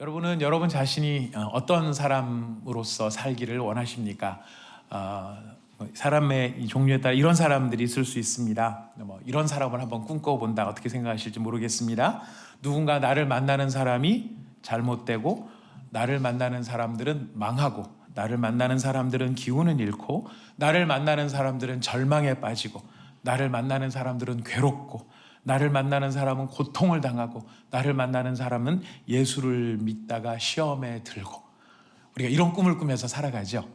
여러분은 여러분 자신이 어떤 사람으로서 살기를 원하십니까? 사람의 이 종류에 따라 이런 사람들이 있을 수 있습니다. 이런 사람을 한번 꿈꿔본다. 어떻게 생각하실지 모르겠습니다. 누군가 나를 만나는 사람이 잘못되고, 나를 만나는 사람들은 망하고, 나를 만나는 사람들은 기운을 잃고, 나를 만나는 사람들은 절망에 빠지고, 나를 만나는 사람들은 괴롭고, 나를 만나는 사람은 고통을 당하고, 나를 만나는 사람은 예수를 믿다가 시험에 들고, 우리가 이런 꿈을 꾸면서 살아가죠.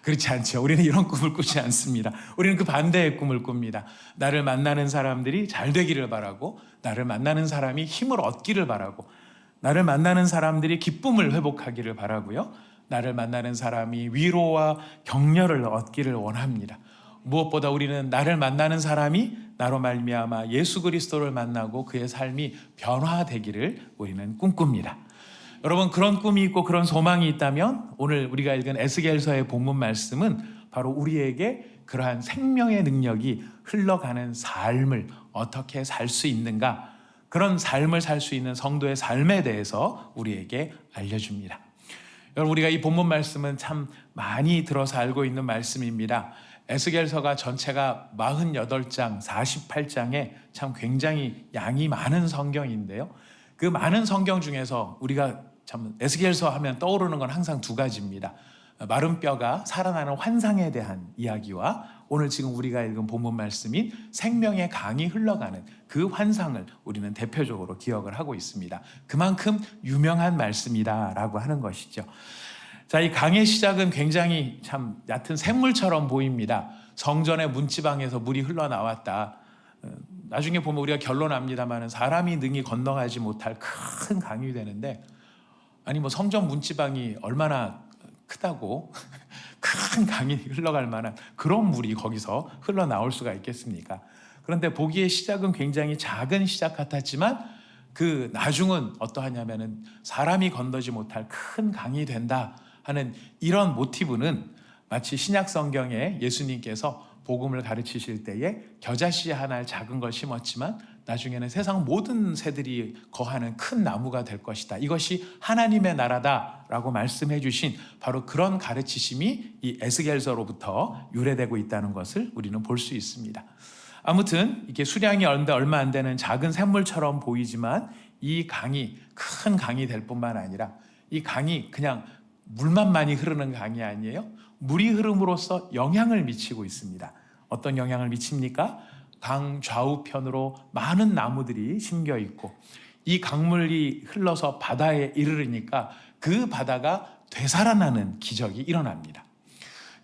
그렇지 않죠. 우리는 이런 꿈을 꾸지 않습니다. 우리는 그 반대의 꿈을 꿉니다. 나를 만나는 사람들이 잘 되기를 바라고, 나를 만나는 사람이 힘을 얻기를 바라고, 나를 만나는 사람들이 기쁨을 회복하기를 바라고요, 나를 만나는 사람이 위로와 격려를 얻기를 원합니다. 무엇보다 우리는 나를 만나는 사람이 나로 말미암아 예수 그리스도를 만나고 그의 삶이 변화되기를 우리는 꿈꿉니다. 여러분, 그런 꿈이 있고 그런 소망이 있다면 오늘 우리가 읽은 에스겔서의 본문 말씀은 바로 우리에게 그러한 생명의 능력이 흘러가는 삶을 어떻게 살 수 있는가, 그런 삶을 살 수 있는 성도의 삶에 대해서 우리에게 알려줍니다. 여러분, 우리가 이 본문 말씀은 참 많이 들어서 알고 있는 말씀입니다. 에스겔서가 전체가 48장, 48장에 참 굉장히 양이 많은 성경인데요. 그 많은 성경 중에서 우리가 참 에스겔서 하면 떠오르는 건 항상 두 가지입니다. 마른 뼈가 살아나는 환상에 대한 이야기와 오늘 지금 우리가 읽은 본문 말씀인 생명의 강이 흘러가는 그 환상을 우리는 대표적으로 기억을 하고 있습니다. 그만큼 유명한 말씀이다라고 하는 것이죠. 자, 이 강의 시작은 굉장히 참 얕은 샘물처럼 보입니다. 성전의 문지방에서 물이 흘러나왔다. 나중에 보면 우리가 결론합니다만 사람이 능히 건너가지 못할 큰 강이 되는데, 아니 뭐 성전 문지방이 얼마나 크다고 큰 강이 흘러갈 만한 그런 물이 거기서 흘러나올 수가 있겠습니까? 그런데 보기에 시작은 굉장히 작은 시작 같았지만 그 나중은 어떠하냐면은 사람이 건너지 못할 큰 강이 된다 하는 이런 모티브는 마치 신약 성경에 예수님께서 복음을 가르치실 때에 겨자씨 하나 작은 걸 심었지만 나중에는 세상 모든 새들이 거하는 큰 나무가 될 것이다, 이것이 하나님의 나라다라고 말씀해 주신 바로 그런 가르치심이 이 에스겔서로부터 유래되고 있다는 것을 우리는 볼 수 있습니다. 아무튼 이게 수량이 얼마 안 되는 작은 샘물처럼 보이지만 이 강이 큰 강이 될 뿐만 아니라 이 강이 그냥 물만 많이 흐르는 강이 아니에요. 물이 흐름으로써 영향을 미치고 있습니다. 어떤 영향을 미칩니까? 강 좌우편으로 많은 나무들이 심겨 있고, 이 강물이 흘러서 바다에 이르르니까 그 바다가 되살아나는 기적이 일어납니다.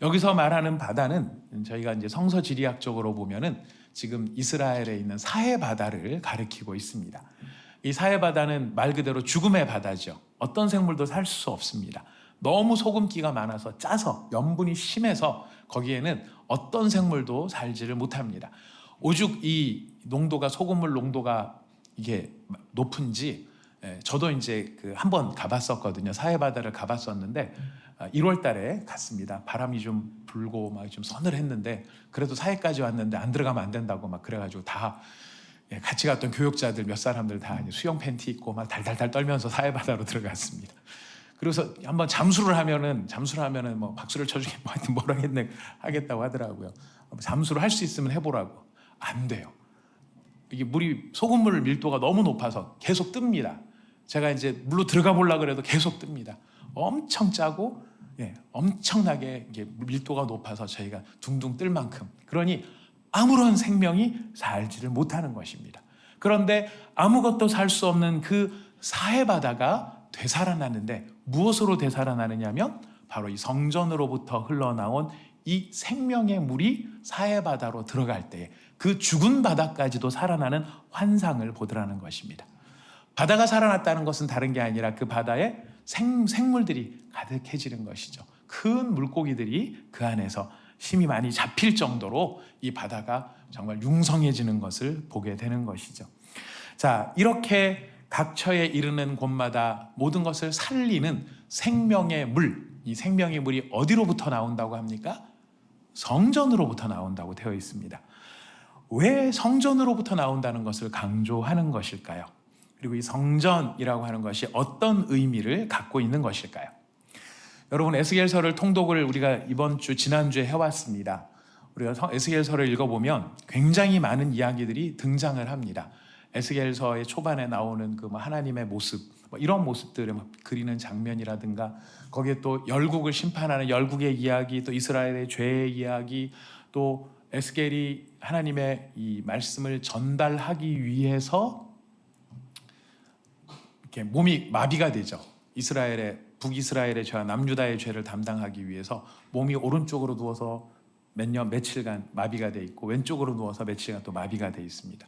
여기서 말하는 바다는 저희가 이제 성서 지리학적으로 보면은 지금 이스라엘에 있는 사해 바다를 가리키고 있습니다. 이 사해 바다는 말 그대로 죽음의 바다죠. 어떤 생물도 살 수 없습니다. 너무 소금기가 많아서 짜서 염분이 심해서 거기에는 어떤 생물도 살지를 못합니다. 오죽 이 농도가, 소금물 농도가 이게 높은지, 저도 이제 한번 가봤었거든요. 사해 바다를 가봤었는데 1월 달에 갔습니다. 바람이 좀 불고 막 좀 서늘했는데 그래도 사해까지 왔는데 안 들어가면 안 된다고 막 그래가지고 다 같이 갔던 교육자들 몇 사람들 다 수영 팬티 입고 막 달달달 떨면서 사해 바다로 들어갔습니다. 그래서 한번 잠수를 하면은 뭐 박수를 쳐주긴 뭐라 하겠다고 하더라고요. 잠수를 할 수 있으면 해보라고. 안 돼요. 이게 소금물 밀도가 너무 높아서 계속 뜹니다. 제가 이제 물로 들어가 보려고 그래도 계속 뜹니다. 엄청 짜고, 엄청나게 이게 밀도가 높아서 저희가 둥둥 뜰 만큼. 그러니 아무런 생명이 살지를 못하는 것입니다. 그런데 아무것도 살 수 없는 그 사해 바다가 되살아나는데, 무엇으로 되살아나느냐면 바로 이 성전으로부터 흘러나온 이 생명의 물이 사해 바다로 들어갈 때에 그 죽은 바다까지도 살아나는 환상을 보더라는 것입니다. 바다가 살아났다는 것은 다른 게 아니라 그 바다에 생물들이 가득해지는 것이죠. 큰 물고기들이 그 안에서 힘이 많이 잡힐 정도로 이 바다가 정말 융성해지는 것을 보게 되는 것이죠. 자, 이렇게 각처에 이르는 곳마다 모든 것을 살리는 생명의 물, 이 생명의 물이 어디로부터 나온다고 합니까? 성전으로부터 나온다고 되어 있습니다. 왜 성전으로부터 나온다는 것을 강조하는 것일까요? 그리고 이 성전이라고 하는 것이 어떤 의미를 갖고 있는 것일까요? 여러분, 에스겔서를 통독을 우리가 이번 주 지난주에 해왔습니다. 우리가 에스겔서를 읽어보면 굉장히 많은 이야기들이 등장을 합니다. 에스겔서의 초반에 나오는 그 하나님의 모습, 이런 모습들을 그리는 장면이라든가, 거기에 또 열국을 심판하는 열국의 이야기, 또 이스라엘의 죄의 이야기, 또 에스겔이 하나님의 이 말씀을 전달하기 위해서 이렇게 몸이 마비가 되죠. 북이스라엘의 죄와 남유다의 죄를 담당하기 위해서 몸이 오른쪽으로 누워서 며칠간 마비가 돼 있고, 왼쪽으로 누워서 며칠간 또 마비가 돼 있습니다.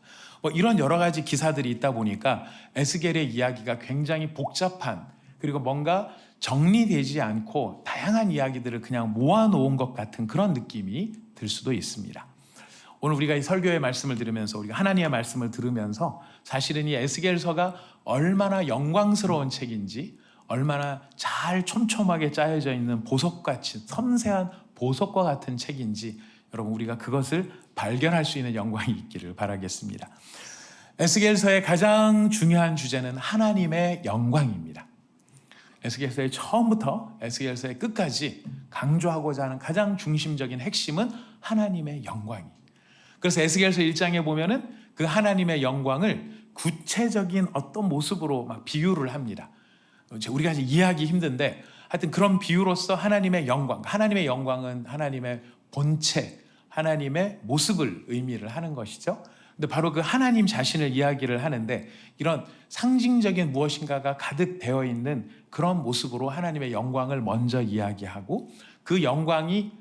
이런 여러 가지 기사들이 있다 보니까 에스겔의 이야기가 굉장히 복잡한, 그리고 뭔가 정리되지 않고 다양한 이야기들을 그냥 모아놓은 것 같은 그런 느낌이 들 수도 있습니다. 오늘 우리가 이 설교의 말씀을 들으면서, 우리가 하나님의 말씀을 들으면서 사실은 이 에스겔서가 얼마나 영광스러운 책인지, 얼마나 잘 촘촘하게 짜여져 있는 보석같이 섬세한 보석과 같은 책인지, 여러분 우리가 그것을 발견할 수 있는 영광이 있기를 바라겠습니다. 에스겔서의 가장 중요한 주제는 하나님의 영광입니다. 에스겔서의 처음부터 에스겔서의 끝까지 강조하고자 하는 가장 중심적인 핵심은 하나님의 영광이. 그래서 에스겔서 1장에 보면은 그 하나님의 영광을 구체적인 어떤 모습으로 막 비유를 합니다. 우리가 이해하기 힘든데, 하여튼 그런 비유로서 하나님의 영광은 하나님의 본체, 하나님의 모습을 의미를 하는 것이죠. 근데 바로 그 하나님 자신을 이야기를 하는데, 이런 상징적인 무엇인가가 가득 되어 있는 그런 모습으로 하나님의 영광을 먼저 이야기하고, 그 영광을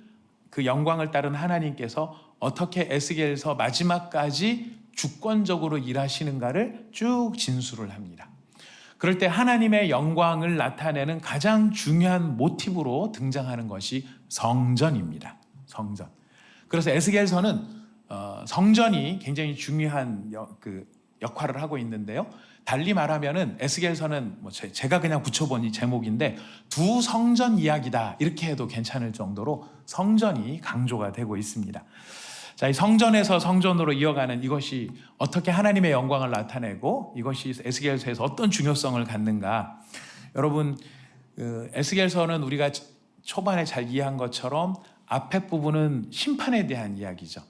따른 하나님께서 어떻게 에스겔서 마지막까지 주권적으로 일하시는가를 쭉 진술을 합니다. 그럴 때 하나님의 영광을 나타내는 가장 중요한 모티브로 등장하는 것이 성전입니다. 성전. 그래서 에스겔서는 성전이 굉장히 중요한 역할을 하고 있는데요. 달리 말하면은 에스겔서는 제가 그냥 붙여본 이 제목인데, 두 성전 이야기다 이렇게 해도 괜찮을 정도로 성전이 강조가 되고 있습니다. 자, 이 성전에서 성전으로 이어가는 이것이 어떻게 하나님의 영광을 나타내고, 이것이 에스겔서에서 어떤 중요성을 갖는가. 여러분, 에스겔서는 우리가 초반에 잘 이해한 것처럼 앞에 부분은 심판에 대한 이야기죠.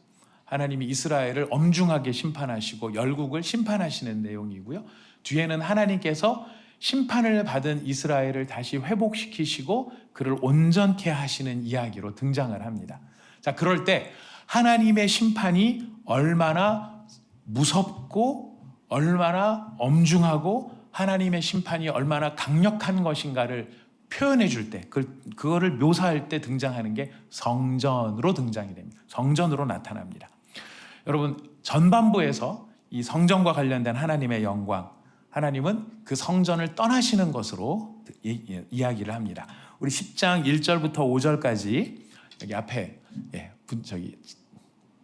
하나님이 이스라엘을 엄중하게 심판하시고 열국을 심판하시는 내용이고요. 뒤에는 하나님께서 심판을 받은 이스라엘을 다시 회복시키시고 그를 온전케 하시는 이야기로 등장을 합니다. 자, 그럴 때 하나님의 심판이 얼마나 무섭고 얼마나 엄중하고 하나님의 심판이 얼마나 강력한 것인가를 표현해 줄 때, 그거를 묘사할 때 등장하는 게 성전으로 등장이 됩니다. 성전으로 나타납니다. 여러분, 전반부에서 이 성전과 관련된 하나님의 영광, 하나님은 그 성전을 떠나시는 것으로 이야기를 합니다. 우리 10장 1절부터 5절까지 여기 앞에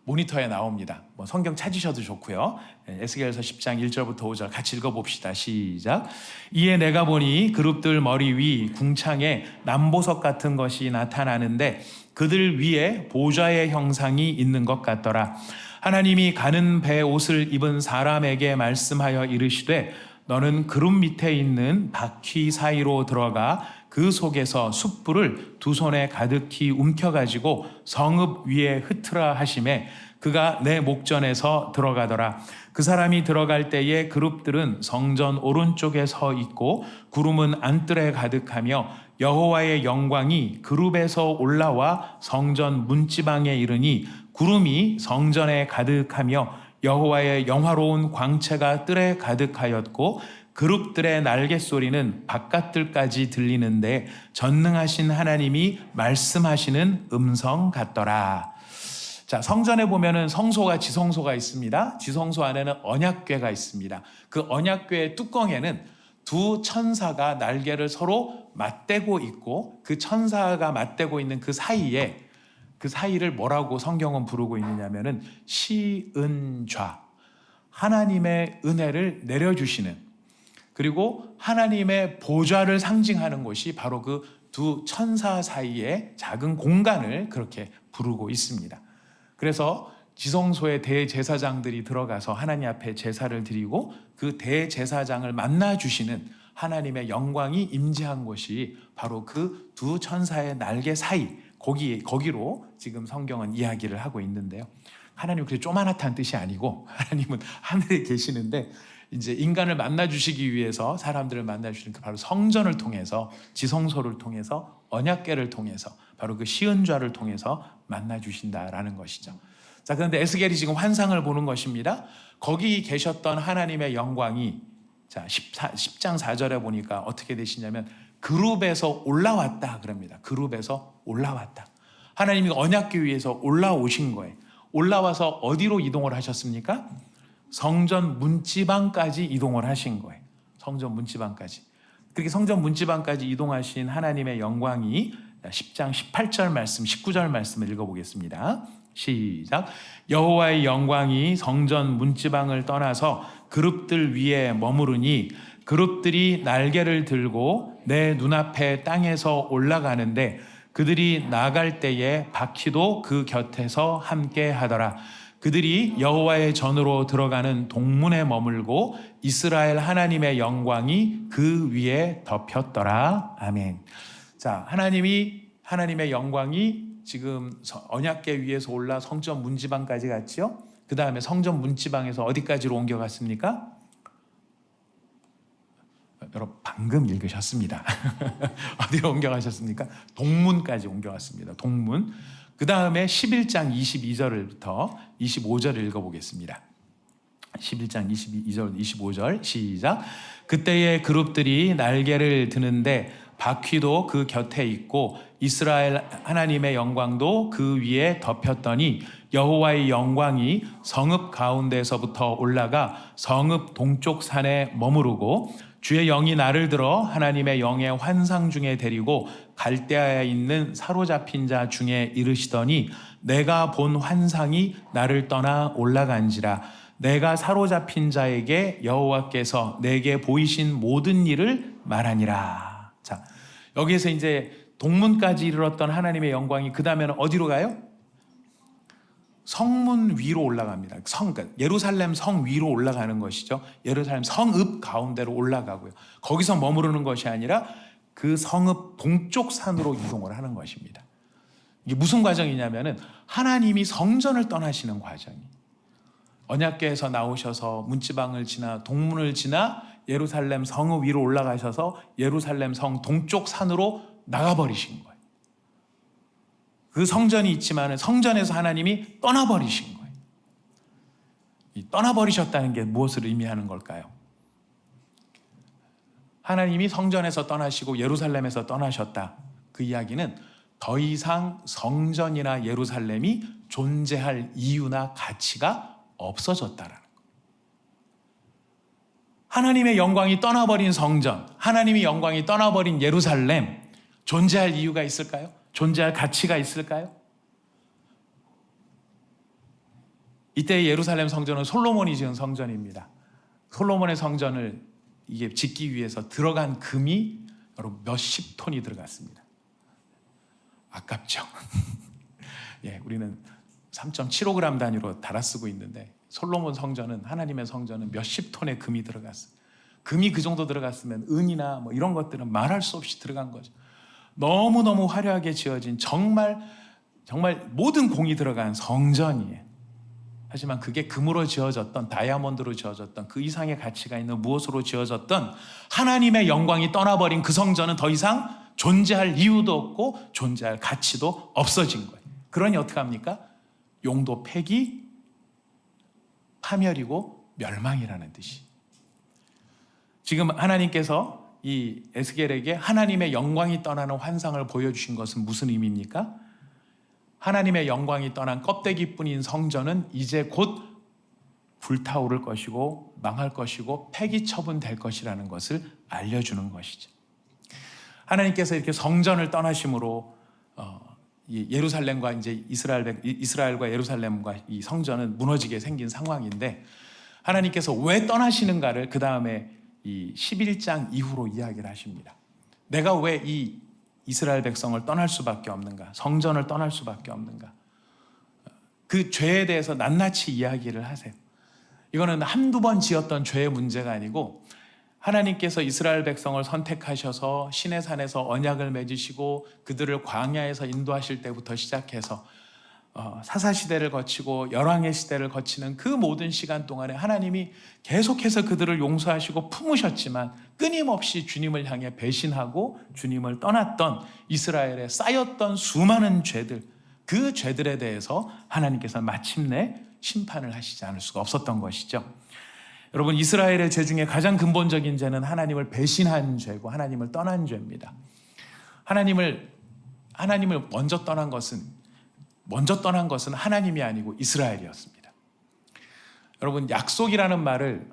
모니터에 나옵니다. 성경 찾으셔도 좋고요. 에스겔서 10장 1절부터 5절 같이 읽어봅시다. 시작. 이에 내가 보니 그룹들 머리 위 궁창에 남보석 같은 것이 나타나는데 그들 위에 보좌의 형상이 있는 것 같더라. 하나님이 가는 배 옷을 입은 사람에게 말씀하여 이르시되 너는 그룹 밑에 있는 바퀴 사이로 들어가 그 속에서 숯불을 두 손에 가득히 움켜가지고 성읍 위에 흩으라 하시매 그가 내 목전에서 들어가더라. 그 사람이 들어갈 때에 그룹들은 성전 오른쪽에 서 있고 구름은 안뜰에 가득하며 여호와의 영광이 그룹에서 올라와 성전 문지방에 이르니 구름이 성전에 가득하며 여호와의 영화로운 광채가 뜰에 가득하였고 그룹들의 날개 소리는 바깥들까지 들리는데 전능하신 하나님이 말씀하시는 음성 같더라. 자, 성전에 보면은 성소가 지성소가 있습니다. 지성소 안에는 언약궤가 있습니다. 그 언약궤의 뚜껑에는 두 천사가 날개를 서로 맞대고 있고 그 천사가 맞대고 있는 그 사이를 뭐라고 성경은 부르고 있느냐면은 시은좌, 하나님의 은혜를 내려주시는, 그리고 하나님의 보좌를 상징하는 곳이 바로 그 두 천사 사이의 작은 공간을 그렇게 부르고 있습니다. 그래서 지성소에 대제사장들이 들어가서 하나님 앞에 제사를 드리고 그 대제사장을 만나 주시는 하나님의 영광이 임재한 곳이 바로 그 두 천사의 날개 사이, 거기로 지금 성경은 이야기를 하고 있는데요. 하나님은 그렇게 조만하다는 뜻이 아니고 하나님은 하늘에 계시는데 이제 인간을 만나 주시기 위해서 사람들을 만나 주시는 그 바로 성전을 통해서, 지성소를 통해서, 언약궤를 통해서, 바로 그 시은좌를 통해서 만나 주신다라는 것이죠. 자, 그런데 에스겔이 지금 환상을 보는 것입니다. 거기 계셨던 하나님의 영광이, 자, 10장 4절에 보니까 어떻게 되시냐면 그룹에서 올라왔다 그럽니다. 그룹에서 올라왔다. 하나님이 언약궤 위에서 올라오신 거예요. 올라와서 어디로 이동을 하셨습니까? 성전 문지방까지 이동을 하신 거예요. 성전 문지방까지. 그렇게 성전 문지방까지 이동하신 하나님의 영광이 10장 18절 말씀, 19절 말씀을 읽어보겠습니다. 시작. 여호와의 영광이 성전 문지방을 떠나서 그룹들 위에 머무르니 그룹들이 날개를 들고 내 눈앞에 땅에서 올라가는데 그들이 나갈 때에 바퀴도 그 곁에서 함께 하더라. 그들이 여호와의 전으로 들어가는 동문에 머물고 이스라엘 하나님의 영광이 그 위에 덮였더라. 아멘. 자, 하나님의 영광이 지금 언약궤 위에서 올라 성전 문지방까지 갔죠. 그 다음에 성전 문지방에서 어디까지로 옮겨갔습니까? 여러분 방금 읽으셨습니다. 어디로 옮겨가셨습니까? 동문까지 옮겨갔습니다. 동문. 그 다음에 11장 22절부터 25절을 읽어보겠습니다. 11장 22절 25절 시작. 그때의 그룹들이 날개를 드는데 바퀴도 그 곁에 있고 이스라엘 하나님의 영광도 그 위에 덮였더니 여호와의 영광이 성읍 가운데서부터 올라가 성읍 동쪽 산에 머무르고 주의 영이 나를 들어 하나님의 영의 환상 중에 데리고 갈대아에 있는 사로잡힌 자 중에 이르시더니 내가 본 환상이 나를 떠나 올라간지라. 내가 사로잡힌 자에게 여호와께서 내게 보이신 모든 일을 말하니라. 자, 여기에서 이제 동문까지 이르렀던 하나님의 영광이 그 다음에는 어디로 가요? 성문 위로 올라갑니다. 그러니까 예루살렘 성 위로 올라가는 것이죠. 예루살렘 성읍 가운데로 올라가고요. 거기서 머무르는 것이 아니라 그 성읍 동쪽 산으로 이동을 하는 것입니다. 이게 무슨 과정이냐면은 하나님이 성전을 떠나시는 과정이. 언약궤에서 나오셔서 문지방을 지나 동문을 지나 예루살렘 성읍 위로 올라가셔서 예루살렘 성 동쪽 산으로 나가버리신 거예요. 그 성전이 있지만 성전에서 하나님이 떠나버리신 거예요. 이 떠나버리셨다는 게 무엇을 의미하는 걸까요? 하나님이 성전에서 떠나시고 예루살렘에서 떠나셨다. 그 이야기는 더 이상 성전이나 예루살렘이 존재할 이유나 가치가 없어졌다라는 거예요. 하나님의 영광이 떠나버린 성전, 하나님의 영광이 떠나버린 예루살렘, 존재할 이유가 있을까요? 존재할 가치가 있을까요? 이때 예루살렘 성전은 솔로몬이 지은 성전입니다. 솔로몬의 성전을 이게 짓기 위해서 들어간 금이 여러분 몇십 톤이 들어갔습니다. 아깝죠? 예, 우리는 3.75g 단위로 달아 쓰고 있는데 솔로몬 성전은, 하나님의 성전은 몇십 톤의 금이 들어갔어요. 금이 그 정도 들어갔으면 은이나 뭐 이런 것들은 말할 수 없이 들어간 거죠. 너무너무 화려하게 지어진 정말 모든 공이 들어간 성전이에요. 하지만 그게 금으로 지어졌던, 다이아몬드로 지어졌던, 그 이상의 가치가 있는 무엇으로 지어졌던 하나님의 영광이 떠나버린 그 성전은 더 이상 존재할 이유도 없고 존재할 가치도 없어진 거예요. 그러니 어떻게 합니까? 용도 폐기, 파멸이고 멸망이라는 뜻이. 지금 하나님께서 이 에스겔에게 하나님의 영광이 떠나는 환상을 보여주신 것은 무슨 의미입니까? 하나님의 영광이 떠난 껍데기뿐인 성전은 이제 곧 불타오를 것이고 망할 것이고 폐기 처분될 것이라는 것을 알려주는 것이죠. 하나님께서 이렇게 성전을 떠나심으로 예루살렘과 이제 이스라엘과 예루살렘과 이 성전은 무너지게 생긴 상황인데 하나님께서 왜 떠나시는가를 그 다음에 이 11장 이후로 이야기를 하십니다. 내가 왜 이 이스라엘 백성을 떠날 수밖에 없는가? 성전을 떠날 수밖에 없는가? 그 죄에 대해서 낱낱이 이야기를 하세요. 이거는 한두 번 지었던 죄의 문제가 아니고 하나님께서 이스라엘 백성을 선택하셔서 시내산에서 언약을 맺으시고 그들을 광야에서 인도하실 때부터 시작해서 사사시대를 거치고 열왕의 시대를 거치는 그 모든 시간 동안에 하나님이 계속해서 그들을 용서하시고 품으셨지만 끊임없이 주님을 향해 배신하고 주님을 떠났던 이스라엘에 쌓였던 수많은 죄들, 그 죄들에 대해서 하나님께서 마침내 심판을 하시지 않을 수가 없었던 것이죠. 여러분, 이스라엘의 죄 중에 가장 근본적인 죄는 하나님을 배신한 죄고 하나님을 떠난 죄입니다. 하나님을 먼저 떠난 것은 하나님이 아니고 이스라엘이었습니다. 여러분, 약속이라는 말을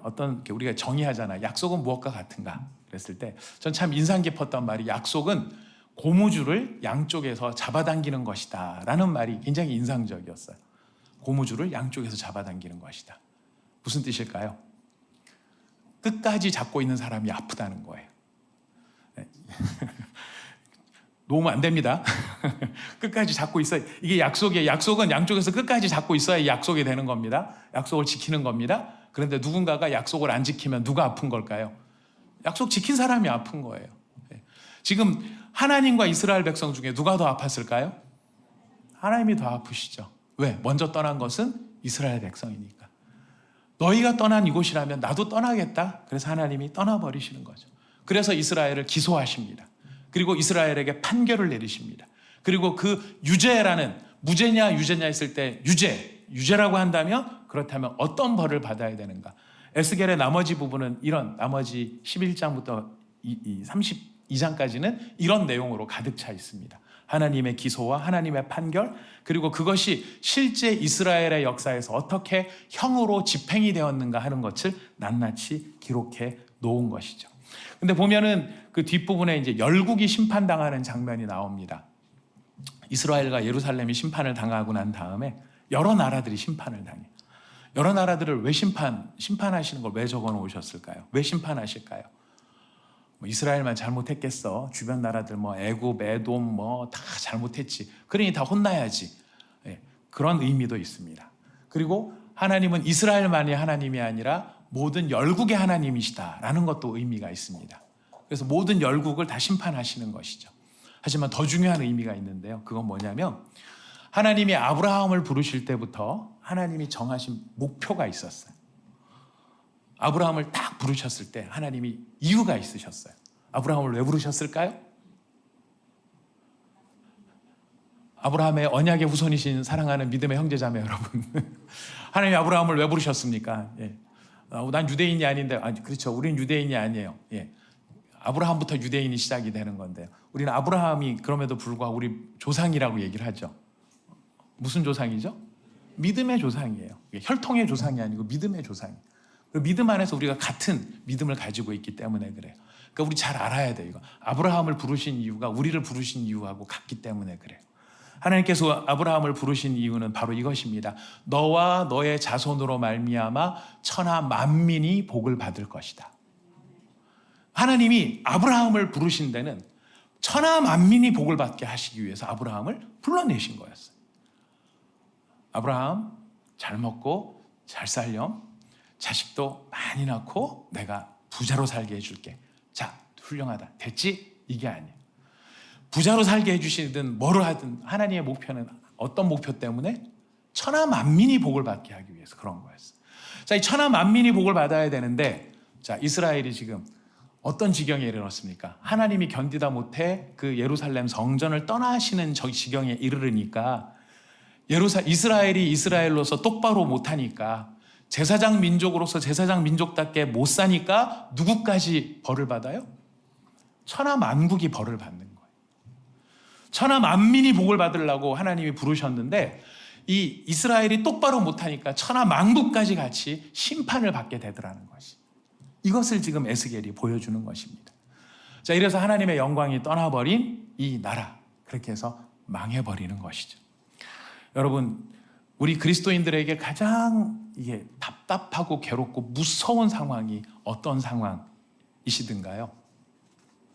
우리가 정의하잖아요. 약속은 무엇과 같은가 그랬을 때 전 참 인상 깊었던 말이, 약속은 고무줄을 양쪽에서 잡아당기는 것이다 라는 말이 굉장히 인상적이었어요. 고무줄을 양쪽에서 잡아당기는 것이다. 무슨 뜻일까요? 끝까지 잡고 있는 사람이 아프다는 거예요. 놓으면 안 됩니다. 끝까지 잡고 있어야, 이게 약속이에요. 약속은 양쪽에서 끝까지 잡고 있어야 약속이 되는 겁니다. 약속을 지키는 겁니다. 그런데 누군가가 약속을 안 지키면 누가 아픈 걸까요? 약속 지킨 사람이 아픈 거예요. 지금 하나님과 이스라엘 백성 중에 누가 더 아팠을까요? 하나님이 더 아프시죠. 왜? 먼저 떠난 것은 이스라엘 백성이니까. 너희가 떠난 이곳이라면 나도 떠나겠다. 그래서 하나님이 떠나버리시는 거죠. 그래서 이스라엘을 기소하십니다. 그리고 이스라엘에게 판결을 내리십니다. 그리고 그 유죄라는, 무죄냐 유죄냐 했을 때 유죄라고 한다면, 그렇다면 어떤 벌을 받아야 되는가. 에스겔의 나머지 부분은 나머지 11장부터 32장까지는 이런 내용으로 가득 차 있습니다. 하나님의 기소와 하나님의 판결, 그리고 그것이 실제 이스라엘의 역사에서 어떻게 형으로 집행이 되었는가 하는 것을 낱낱이 기록해 놓은 것이죠. 근데 보면은 그 뒷부분에 이제 열국이 심판당하는 장면이 나옵니다. 이스라엘과 예루살렘이 심판을 당하고 난 다음에 여러 나라들이 심판을 당해요. 여러 나라들을 왜 심판하시는 걸 왜 적어 놓으셨을까요? 왜 심판하실까요? 이스라엘만 잘못했겠어. 주변 나라들 애굽, 에돔 다 잘못했지. 그러니 다 혼나야지. 그런 의미도 있습니다. 그리고 하나님은 이스라엘만이 하나님이 아니라 모든 열국의 하나님이시다라는 것도 의미가 있습니다. 그래서 모든 열국을 다 심판하시는 것이죠. 하지만 더 중요한 의미가 있는데요. 그건 뭐냐면, 하나님이 아브라함을 부르실 때부터 하나님이 정하신 목표가 있었어요. 아브라함을 딱 부르셨을 때 하나님이 이유가 있으셨어요. 아브라함을 왜 부르셨을까요? 아브라함의 언약의 후손이신 사랑하는 믿음의 형제자매 여러분, 하나님이 아브라함을 왜 부르셨습니까? 난 유대인이 아닌데, 그렇죠. 우리는 유대인이 아니에요. 아브라함부터 유대인이 시작이 되는 건데요. 우리는 아브라함이 그럼에도 불구하고 우리 조상이라고 얘기를 하죠. 무슨 조상이죠? 믿음의 조상이에요. 혈통의 조상이 아니고 믿음의 조상이에요. 그 믿음 안에서 우리가 같은 믿음을 가지고 있기 때문에 그래요. 그러니까 우리 잘 알아야 돼요. 이거. 아브라함을 부르신 이유가 우리를 부르신 이유하고 같기 때문에 그래요. 하나님께서 아브라함을 부르신 이유는 바로 이것입니다. 너와 너의 자손으로 말미암아 천하 만민이 복을 받을 것이다. 하나님이 아브라함을 부르신 데는 천하 만민이 복을 받게 하시기 위해서 아브라함을 불러내신 거였어요. 아브라함, 잘 먹고 잘 살렴. 자식도 많이 낳고 내가 부자로 살게 해줄게. 자, 훌륭하다. 됐지? 이게 아니에요. 부자로 살게 해주시든 뭐를 하든 하나님의 목표는 어떤 목표 때문에? 천하 만민이 복을 받게 하기 위해서 그런 거였어요. 자, 이 천하 만민이 복을 받아야 되는데, 자, 이스라엘이 지금 어떤 지경에 이르렀습니까? 하나님이 견디다 못해 그 예루살렘 성전을 떠나시는 저 지경에 이르르니까, 이스라엘이 이스라엘로서 똑바로 못하니까, 제사장 민족으로서 제사장 민족답게 못 사니까 누구까지 벌을 받아요? 천하 만국이 벌을 받는 거예요. 천하 만민이 복을 받으려고 하나님이 부르셨는데, 이 이스라엘이 똑바로 못하니까 천하 만국까지 같이 심판을 받게 되더라는 것이, 이것을 지금 에스겔이 보여주는 것입니다. 자, 이래서 하나님의 영광이 떠나버린 이 나라, 그렇게 해서 망해버리는 것이죠. 여러분, 우리 그리스도인들에게 가장 이게 답답하고 괴롭고 무서운 상황이 어떤 상황이시든가요?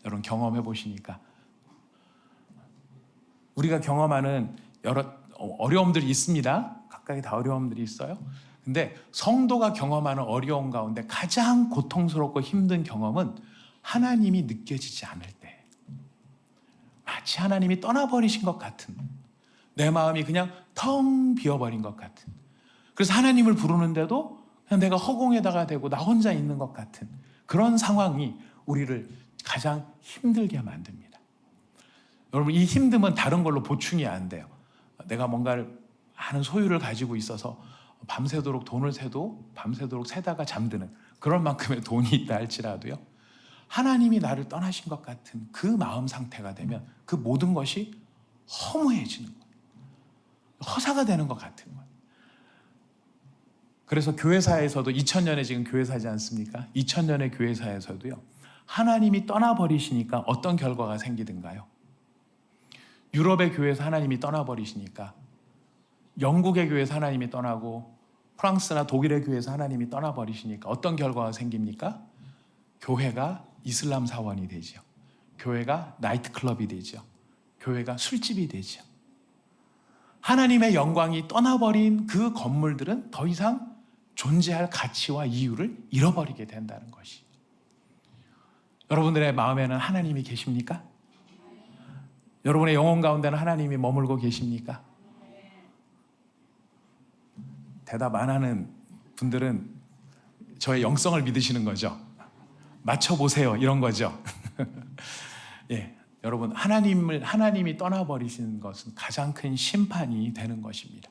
여러분 경험해 보시니까 우리가 경험하는 여러 어려움들이 있습니다. 각각의 다 어려움들이 있어요. 근데 성도가 경험하는 어려움 가운데 가장 고통스럽고 힘든 경험은 하나님이 느껴지지 않을 때, 마치 하나님이 떠나버리신 것 같은, 내 마음이 그냥 텅 비어버린 것 같은, 그래서 하나님을 부르는데도 그냥 내가 허공에다가 대고 나 혼자 있는 것 같은 그런 상황이 우리를 가장 힘들게 만듭니다. 여러분, 이 힘듦은 다른 걸로 보충이 안 돼요. 내가 뭔가를 많은 소유를 가지고 있어서 밤새도록 돈을 세도 밤새도록 세다가 잠드는 그럴 만큼의 돈이 있다 할지라도요, 하나님이 나를 떠나신 것 같은 그 마음 상태가 되면 그 모든 것이 허무해지는 거예요. 허사가 되는 것 같은 거예요. 그래서 교회사에서도 2000년에 지금 교회사지 않습니까? 2000년의 교회사에서도요, 하나님이 떠나버리시니까 어떤 결과가 생기든가요? 유럽의 교회에서 하나님이 떠나버리시니까, 영국의 교회에서 하나님이 떠나고 프랑스나 독일의 교회에서 하나님이 떠나버리시니까 어떤 결과가 생깁니까? 교회가 이슬람 사원이 되죠. 교회가 나이트클럽이 되죠. 교회가 술집이 되죠. 하나님의 영광이 떠나버린 그 건물들은 더 이상 존재할 가치와 이유를 잃어버리게 된다는 것이. 여러분들의 마음에는 하나님이 계십니까? 여러분의 영혼 가운데는 하나님이 머물고 계십니까? 대답 안 하는 분들은 저의 영성을 믿으시는 거죠. 맞춰보세요, 이런 거죠. 예, 여러분, 하나님이 떠나버리시는 것은 가장 큰 심판이 되는 것입니다.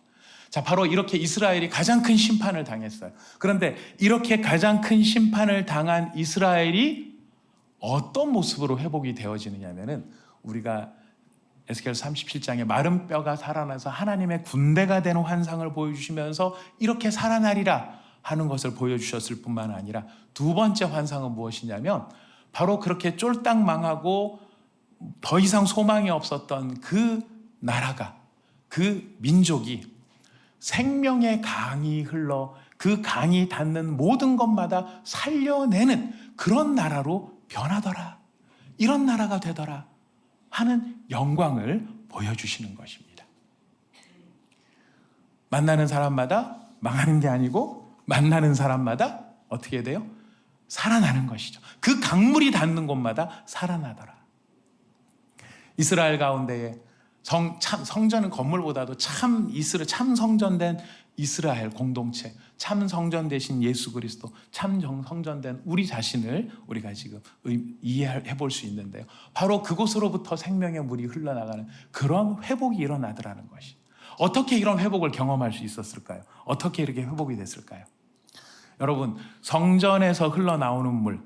자, 바로 이렇게 이스라엘이 가장 큰 심판을 당했어요. 그런데 이렇게 가장 큰 심판을 당한 이스라엘이 어떤 모습으로 회복이 되어지느냐면은, 우리가 에스겔 37장에 마른 뼈가 살아나서 하나님의 군대가 되는 환상을 보여주시면서 이렇게 살아나리라 하는 것을 보여주셨을 뿐만 아니라, 두 번째 환상은 무엇이냐면, 바로 그렇게 쫄딱 망하고 더 이상 소망이 없었던 그 나라가, 그 민족이 생명의 강이 흘러 그 강이 닿는 모든 것마다 살려내는 그런 나라로 변하더라, 이런 나라가 되더라 하는 영광을 보여주시는 것입니다. 만나는 사람마다 망하는 게 아니고, 만나는 사람마다 어떻게 돼요? 살아나는 것이죠. 그 강물이 닿는 곳마다 살아나더라. 이스라엘 가운데에 성전은 건물보다도 참 성전된 이스라엘 공동체, 참 성전 되신 예수 그리스도, 참 성전된 우리 자신을 우리가 지금 이해해 볼 수 있는데요, 바로 그곳으로부터 생명의 물이 흘러나가는 그런 회복이 일어나더라는 것이. 어떻게 이런 회복을 경험할 수 있었을까요? 어떻게 이렇게 회복이 됐을까요? 여러분, 성전에서 흘러나오는 물,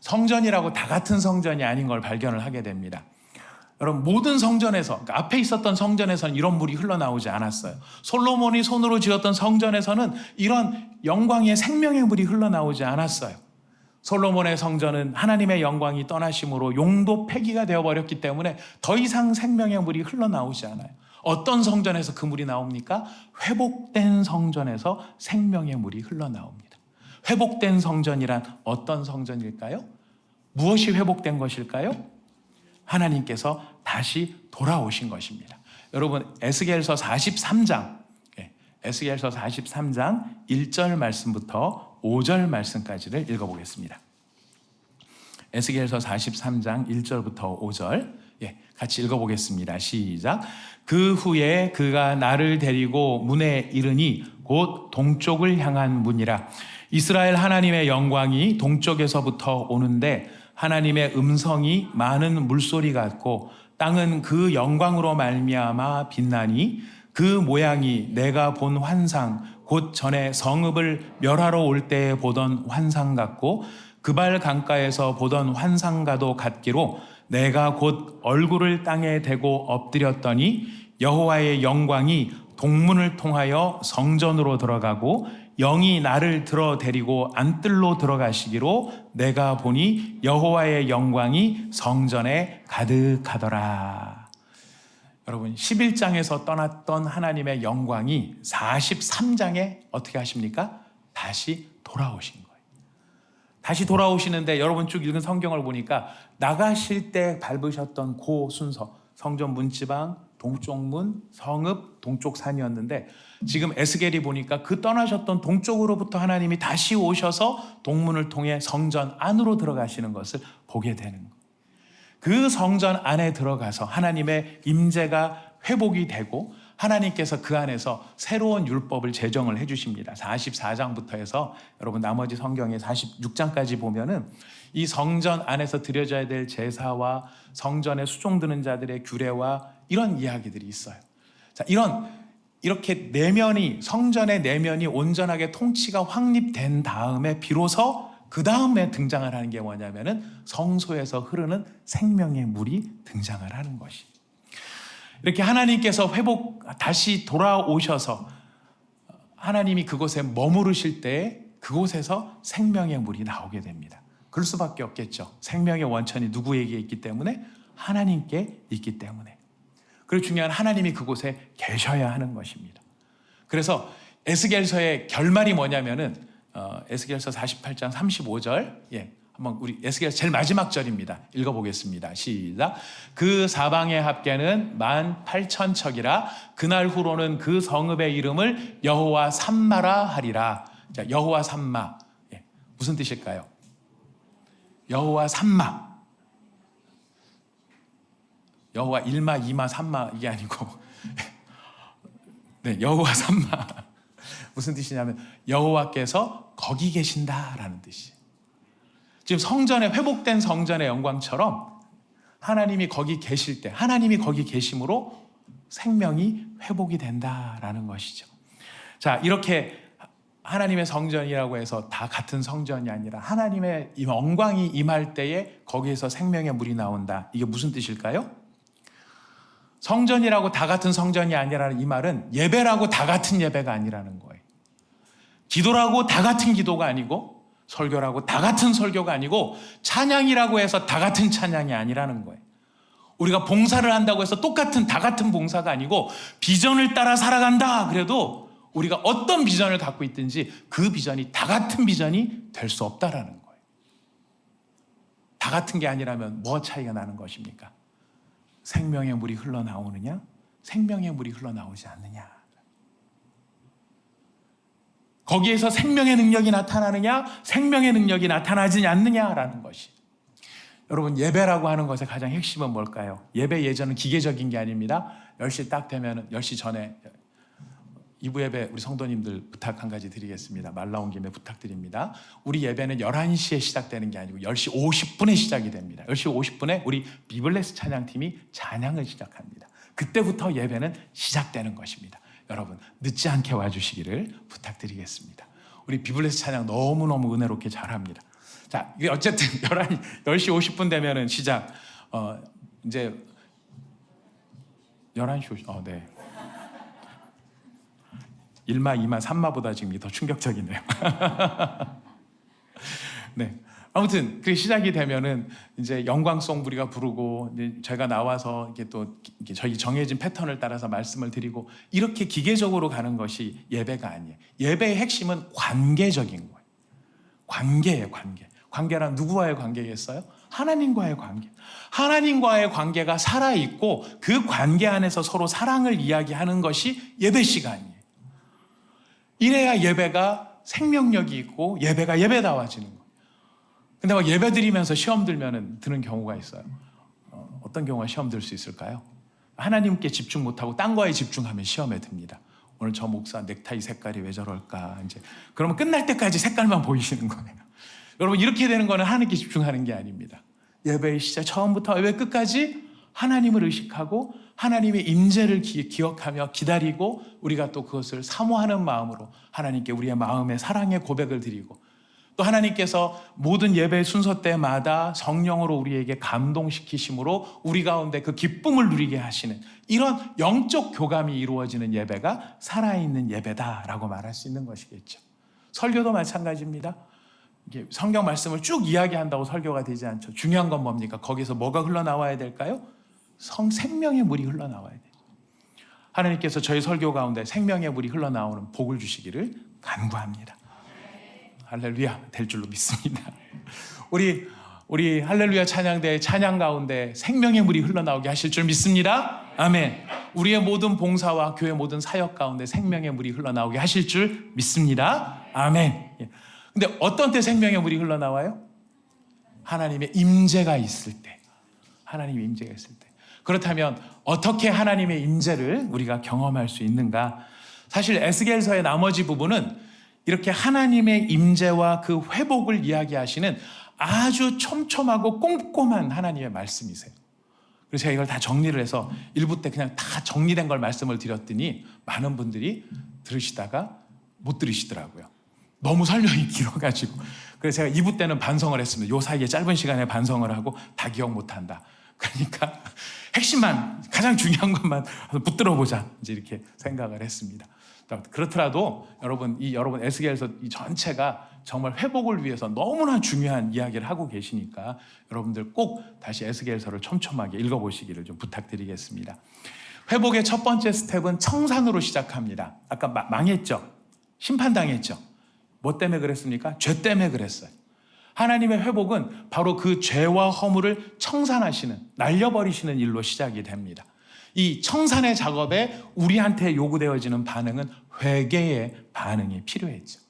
성전이라고 다 같은 성전이 아닌 걸 발견을 하게 됩니다. 여러분, 모든 성전에서, 그러니까 앞에 있었던 성전에서는 이런 물이 흘러나오지 않았어요. 솔로몬이 손으로 지었던 성전에서는 이런 영광의 생명의 물이 흘러나오지 않았어요. 솔로몬의 성전은 하나님의 영광이 떠나심으로 용도 폐기가 되어버렸기 때문에 더 이상 생명의 물이 흘러나오지 않아요. 어떤 성전에서 그 물이 나옵니까? 회복된 성전에서 생명의 물이 흘러나옵니다. 회복된 성전이란 어떤 성전일까요? 무엇이 회복된 것일까요? 하나님께서 다시 돌아오신 것입니다. 여러분, 에스겔서 43장 1절 말씀부터 5절 말씀까지를 읽어보겠습니다. 에스겔서 43장 1절부터 5절 같이 읽어보겠습니다. 시작. 그 후에 그가 나를 데리고 문에 이르니 곧 동쪽을 향한 문이라. 이스라엘 하나님의 영광이 동쪽에서부터 오는데 하나님의 음성이 많은 물소리 같고 땅은 그 영광으로 말미암아 빛나니 그 모양이 내가 본 환상 곧 전에 성읍을 멸하러 올 때에 보던 환상 같고 그발 강가에서 보던 환상과도 같기로 내가 곧 얼굴을 땅에 대고 엎드렸더니 여호와의 영광이 동문을 통하여 성전으로 들어가고 영이 나를 들어 데리고 안뜰로 들어가시기로 내가 보니 여호와의 영광이 성전에 가득하더라. 여러분, 11장에서 떠났던 하나님의 영광이 43장에 어떻게 하십니까? 다시 돌아오신 거예요. 다시 돌아오시는데, 여러분 쭉 읽은 성경을 보니까 나가실 때 밟으셨던 그 순서, 성전 문지방, 동쪽 문, 성읍, 동쪽 산이었는데 지금 에스겔이 보니까 그 떠나셨던 동쪽으로부터 하나님이 다시 오셔서 동문을 통해 성전 안으로 들어가시는 것을 보게 되는 거예요. 그 성전 안에 들어가서 하나님의 임재가 회복이 되고 하나님께서 그 안에서 새로운 율법을 제정을 해주십니다. 44장부터 해서 여러분 나머지 성경의 46장까지 보면은 이 성전 안에서 드려져야 될 제사와 성전에 수종드는 자들의 규례와 이런 이야기들이 있어요. 자, 이렇게 내면이, 성전의 내면이 온전하게 통치가 확립된 다음에 비로소 그 다음에 등장을 하는 게 뭐냐면은 성소에서 흐르는 생명의 물이 등장을 하는 것이. 이렇게 하나님께서 다시 돌아오셔서 하나님이 그곳에 머무르실 때 그곳에서 생명의 물이 나오게 됩니다. 그럴 수밖에 없겠죠. 생명의 원천이 누구에게 있기 때문에? 하나님께 있기 때문에. 그리고 중요한 하나님이 그곳에 계셔야 하는 것입니다. 그래서 에스겔서의 결말이 뭐냐면은 에스겔서 48장 35절, 한번 우리 에스겔서 제일 마지막 절입니다. 읽어보겠습니다. 시작. 그 사방의 합계는 18,000척이라 그날 후로는 그 성읍의 이름을 여호와 삼마라 하리라. 자, 여호와 삼마, 무슨 뜻일까요? 여호와 삼마. 여호와 1마, 2마, 3마 이게 아니고 네, 여호와 삼마. 무슨 뜻이냐면 여호와께서 거기 계신다라는 뜻이에요. 지금 성전에 회복된 성전의 영광처럼 하나님이 거기 계실 때 하나님이 거기 계심으로 생명이 회복이 된다라는 것이죠. 자, 이렇게 하나님의 성전이라고 해서 다 같은 성전이 아니라 하나님의 영광이 임할 때에 거기에서 생명의 물이 나온다. 이게 무슨 뜻일까요? 성전이라고 다 같은 성전이 아니라는 이 말은 예배라고 다 같은 예배가 아니라는 거예요. 기도라고 다 같은 기도가 아니고 설교라고 다 같은 설교가 아니고 찬양이라고 해서 다 같은 찬양이 아니라는 거예요. 우리가 봉사를 한다고 해서 다 같은 봉사가 아니고 비전을 따라 살아간다 그래도 우리가 어떤 비전을 갖고 있든지 그 비전이 다 같은 비전이 될 수 없다라는 거예요. 다 같은 게 아니라면 뭐 차이가 나는 것입니까? 생명의 물이 흘러나오느냐, 생명의 물이 흘러나오지 않느냐. 거기에서 생명의 능력이 나타나느냐, 생명의 능력이 나타나지 않느냐라는 것이. 여러분, 예배라고 하는 것의 가장 핵심은 뭘까요? 예배 예전은 기계적인 게 아닙니다. 10시 딱 되면 10시 전에 2부 예배 우리 성도님들 부탁 한 가지 드리겠습니다. 말 나온 김에 부탁드립니다. 우리 예배는 11시에 시작되는 게 아니고 10시 50분에 시작이 됩니다. 10시 50분에 우리 비블레스 찬양팀이 찬양을 시작합니다. 그때부터 예배는 시작되는 것입니다. 여러분, 늦지 않게 와주시기를 부탁드리겠습니다. 우리 비블레스 찬양 너무너무 은혜롭게 잘합니다. 자, 이게 어쨌든 10시 50분 되면은 시작. 이제 11시 50분, 네. 1마, 2마, 3마보다 지금 이게 더 충격적이네요. 네. 아무튼 그 시작이 되면은 이제 영광송 우리가 부르고 이제 제가 나와서 이게 또 저희 정해진 패턴을 따라서 말씀을 드리고 이렇게 기계적으로 가는 것이 예배가 아니에요. 예배의 핵심은 관계적인 거예요. 관계예요, 관계. 관계란 누구와의 관계겠어요? 하나님과의 관계. 하나님과의 관계가 살아있고 그 관계 안에서 서로 사랑을 이야기하는 것이 예배 시간이에요. 이래야 예배가 생명력이 있고 예배가 예배다워지는 거예요. 근데 막 예배 드리면서 시험 들면은 드는 경우가 있어요. 어떤 경우가 시험 들 수 있을까요? 하나님께 집중 못하고 딴 거에 집중하면 시험에 듭니다. 오늘 저 목사 넥타이 색깔이 왜 저럴까? 이제 그러면 끝날 때까지 색깔만 보이시는 거예요. 여러분, 이렇게 되는 거는 하나님께 집중하는 게 아닙니다. 예배의 시작 처음부터 예배 끝까지 하나님을 의식하고 하나님의 임재를 기억하며 기다리고 우리가 또 그것을 사모하는 마음으로 하나님께 우리의 마음의 사랑의 고백을 드리고 또 하나님께서 모든 예배 순서 때마다 성령으로 우리에게 감동시키심으로 우리 가운데 그 기쁨을 누리게 하시는 이런 영적 교감이 이루어지는 예배가 살아있는 예배다라고 말할 수 있는 것이겠죠. 설교도 마찬가지입니다. 이게 성경 말씀을 쭉 이야기한다고 설교가 되지 않죠. 중요한 건 뭡니까? 거기서 뭐가 흘러나와야 될까요? 생명의 물이 흘러나와야 돼요. 하나님께서 저희 설교 가운데 생명의 물이 흘러나오는 복을 주시기를 간구합니다. 할렐루야, 될 줄로 믿습니다. 우리 할렐루야 찬양대의 찬양 가운데 생명의 물이 흘러나오게 하실 줄 믿습니다. 아멘. 우리의 모든 봉사와 교회 모든 사역 가운데 생명의 물이 흘러나오게 하실 줄 믿습니다. 아멘. 근데 어떤 때 생명의 물이 흘러나와요? 하나님의 임재가 있을 때. 하나님의 임재가 있을 때. 그렇다면 어떻게 하나님의 임재를 우리가 경험할 수 있는가? 사실 에스겔서의 나머지 부분은 이렇게 하나님의 임재와 그 회복을 이야기하시는 아주 촘촘하고 꼼꼼한 하나님의 말씀이세요. 그래서 제가 이걸 다 정리를 해서 1부 때 그냥 다 정리된 걸 말씀을 드렸더니 많은 분들이 들으시다가 못 들으시더라고요. 너무 설명이 길어가지고. 그래서 제가 2부 때는 반성을 했습니다. 요 사이에 짧은 시간에 반성을 하고 다 기억 못한다. 그러니까 핵심만, 가장 중요한 것만 붙들어 보자, 이제 이렇게 생각을 했습니다. 그렇더라도 여러분 에스겔서 이 전체가 정말 회복을 위해서 너무나 중요한 이야기를 하고 계시니까 여러분들 꼭 다시 에스겔서를 촘촘하게 읽어보시기를 좀 부탁드리겠습니다. 회복의 첫 번째 스텝은 청산으로 시작합니다. 아까 망했죠? 심판당했죠? 뭐 때문에 그랬습니까? 죄 때문에 그랬어요. 하나님의 회복은 바로 그 죄와 허물을 청산하시는, 날려버리시는 일로 시작이 됩니다. 이 청산의 작업에 우리한테 요구되어지는 반응은 회개의 반응이 필요했죠.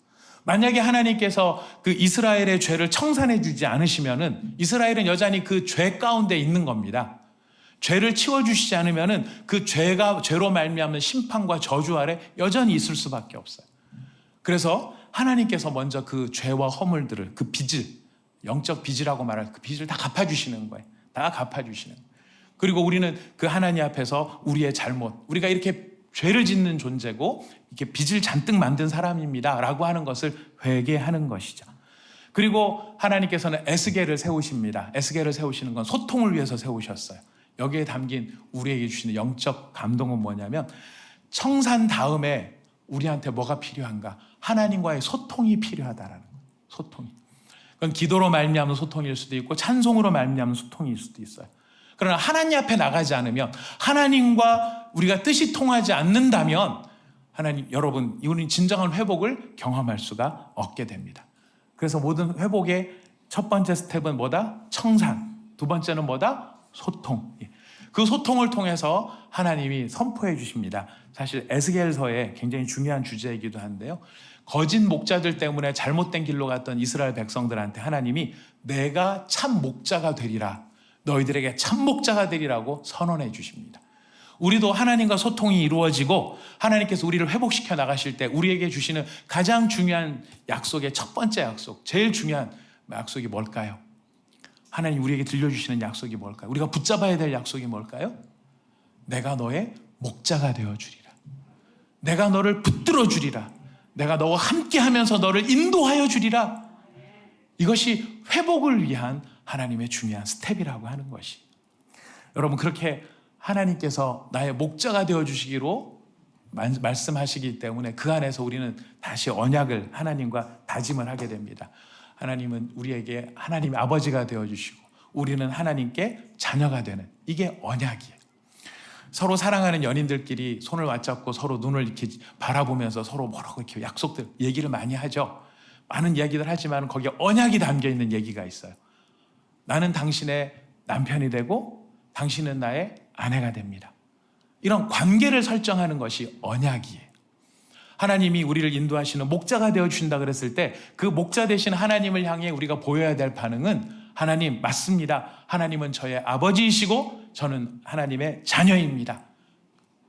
만약에 하나님께서 그 이스라엘의 죄를 청산해 주지 않으시면은 이스라엘은 여전히 그 죄 가운데 있는 겁니다. 죄를 치워주시지 않으면은 그 죄로 말미암는 심판과 저주 아래 여전히 있을 수밖에 없어요. 그래서 하나님께서 먼저 그 죄와 허물들을, 그 빚을, 영적 빚이라고 말할 그 빚을 다 갚아주시는 거예요. 다 갚아주시는 거예요. 그리고 우리는 그 하나님 앞에서 우리의 잘못, 우리가 이렇게 죄를 짓는 존재고 이렇게 빚을 잔뜩 만든 사람입니다 라고 하는 것을 회개하는 것이죠. 그리고 하나님께서는 에스겔을 세우십니다. 에스겔을 세우시는 건 소통을 위해서 세우셨어요. 여기에 담긴 우리에게 주시는 영적 감동은 뭐냐면 청산 다음에 우리한테 뭐가 필요한가? 하나님과의 소통이 필요하다라는 거예요. 소통이. 그건 기도로 말미암는 소통일 수도 있고 찬송으로 말미암는 소통일 수도 있어요. 그러나 하나님 앞에 나가지 않으면, 하나님과 우리가 뜻이 통하지 않는다면 여러분, 우리는 진정한 회복을 경험할 수가 없게 됩니다. 그래서 모든 회복의 첫 번째 스텝은 뭐다? 청산. 두 번째는 뭐다? 소통. 그 소통을 통해서 하나님이 선포해 주십니다. 사실 에스겔서의 굉장히 중요한 주제이기도 한데요. 거짓 목자들 때문에 잘못된 길로 갔던 이스라엘 백성들한테 하나님이 내가 참 목자가 되리라, 너희들에게 참 목자가 되리라고 선언해 주십니다. 우리도 하나님과 소통이 이루어지고 하나님께서 우리를 회복시켜 나가실 때 우리에게 주시는 가장 중요한 약속의 첫 번째 약속, 제일 중요한 약속이 뭘까요? 하나님 우리에게 들려주시는 약속이 뭘까요? 우리가 붙잡아야 될 약속이 뭘까요? 내가 너의 목자가 되어주리라. 내가 너를 붙들어 주리라. 내가 너와 함께하면서 너를 인도하여 주리라. 이것이 회복을 위한 하나님의 중요한 스텝이라고 하는 것이. 여러분, 그렇게 하나님께서 나의 목자가 되어주시기로 말씀하시기 때문에 그 안에서 우리는 다시 언약을 하나님과 다짐을 하게 됩니다. 하나님은 우리에게 하나님의 아버지가 되어주시고 우리는 하나님께 자녀가 되는, 이게 언약이에요. 서로 사랑하는 연인들끼리 손을 맞잡고 서로 눈을 이렇게 바라보면서 서로 뭐라고 이렇게 약속들, 얘기를 많이 하죠. 많은 이야기들 하지만 거기에 언약이 담겨 있는 얘기가 있어요. 나는 당신의 남편이 되고 당신은 나의 아내가 됩니다. 이런 관계를 설정하는 것이 언약이에요. 하나님이 우리를 인도하시는 목자가 되어주신다 그랬을 때 그 목자 되신 하나님을 향해 우리가 보여야 될 반응은, 하나님 맞습니다. 하나님은 저의 아버지이시고 저는 하나님의 자녀입니다.